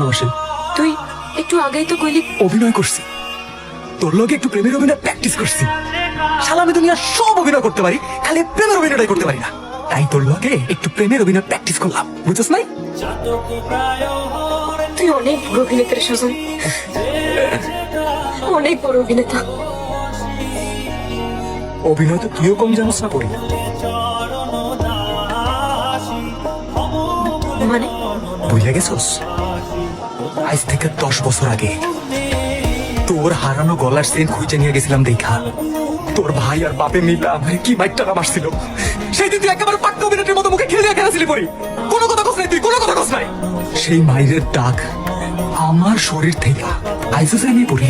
ভালোবাসে। তুই একটু আগেই তো কইলি অভিনয় করছি, তোর লোকে একটু প্রেমের অভিনয় প্র্যাকটিস করছি। শালা আমি দুনিয়া সব অভিনয় করতে পারি, খালি প্রেমের অভিনয়টাই করতে পারি না। তাই তোর লোকে একটু প্রেমের অভিনয় প্র্যাকটিস করলাম, বুঝছিস নাই? তুই অনেক বড় অভিনেতা রে সুজন, অনেক বড় অভিনেতা। অভিনয় তো তুইও কম জানিস না পড়ি। মানে বুঝে গেছস? আজ থেকে 10 বছর আগে তোর হারানো গলার চেন খুঁজে নিয়ে গেছিলাম দেখা। তোর ভাই আর বাপে মিলে আমাকে কি মাইকটা মারছিল। সেই দিন তুই একেবারে পাক্কা অভিনেতার মতো মুখে খেলে খেলাছিলি পড়ি। কোনো কথা কস নাই, তুই কোনো কথা কস নাই। সেই মাইরের দাগ আমার শরীর থেকে আইসো যায়নি পড়ি,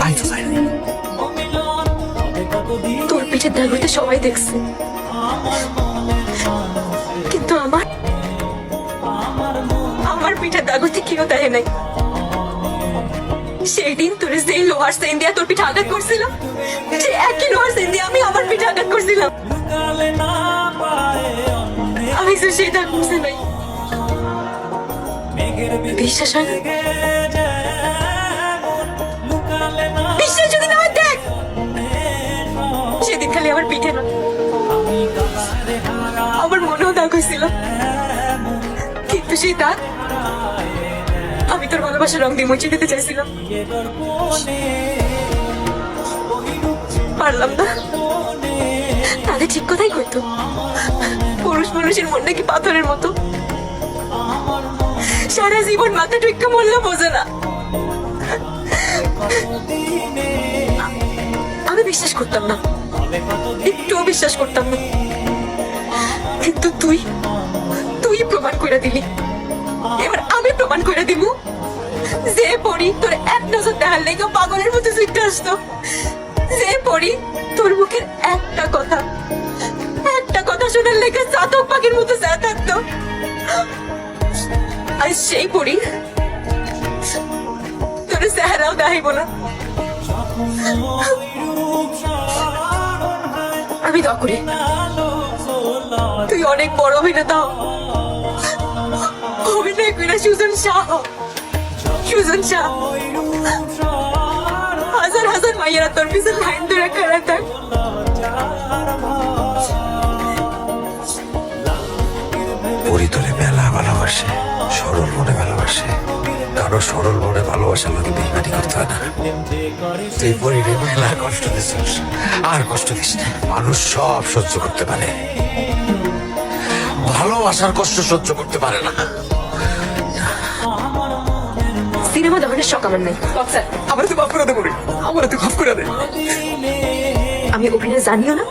আইসো যায়নি। তোর পিঠের দাগ হইতে সবাই দেখছে, কিন্তু আমার পিঠের দাগ হইতে কেউ দেয় নাই। সেই দিন তোর যে লোহার সেন দিয়া তোর পিঠে আঘাত করছিলাম, সে একই লোহার সেন দিয়ে আমি আমার পিঠে আঘাত করছিলাম। আমি তো সেই দাগ বুঝতে নাই। বিশ্বাস হয় না? বিশ্বাস যদি না হয় দেখ, সেদিন খালি আমার পিঠে না, আমার মনেও দাগ হয়েছিল, কিন্তু সেই দাগ আমি তোর ভালোবাসার রং দিয়ে মুছে দিতে চাইছিলাম, পারলাম না। তাহলে ঠিক কথাই কইতো, পুরুষ মানুষের মন নাকি পাথরের মতো, সারা জীবন মাথা টুইকা মরলেও বোঝে না। আমি বিশ্বাস করতাম না, একটুও বিশ্বাস করতাম না, কিন্তু তুই প্রমাণ করে দিলি। এবার আমি প্রমাণ করে দিব যে পড়ি তোর এক নজর দেখার লেগে পাগলের মতো ছুটে আসতো, যে পড়ি তোর মুখের একটা কথা শোনার লেগে চাতক পাখির মতো চেয়ে থাকতো। আর সেই পড়ি তোর চেহারাও দেখাইব না। আমি দোয়া করি তুই অনেক বড় অভিনেতা হ। অভিনয় করে সুজন শাহ, সুজন শাহ। হাজার হাজার মাইয়ারা তোর পিছনে লাইন ধরে খাড়া থাক। পরিতলে মেলা ভালোবাসে, সরল মনে ভালোবাসে। কারো সরল মনে ভালোবাসার লোকে বেইমানি করতে হয় না। তুই পরিরে মেলা কষ্ট দিছিস, আর কষ্ট দিস না। মানুষ সব সহ্য করতে পারে, ভালোবাসার কষ্ট সহ্য করতে পারে না। সিনেমা দেখানোর শখ আমার নাই। আমার তুই মাফ করে দে পড়ি, আমার তুই মাফ করে দে। আমি অভিনয় জানিও না,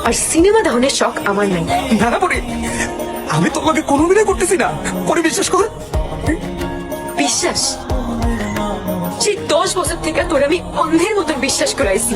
আর সিনেমা দেখানোর শখ আমার নাই। না না পড়ি, আমি তোর লোকে কোনো অভিনয় করতেছি না, পরে বিশ্বাস কর। বিশ্বাস? সেই 10 বছর থেকে তোর আমি অন্ধের মতন বিশ্বাস করাইছি,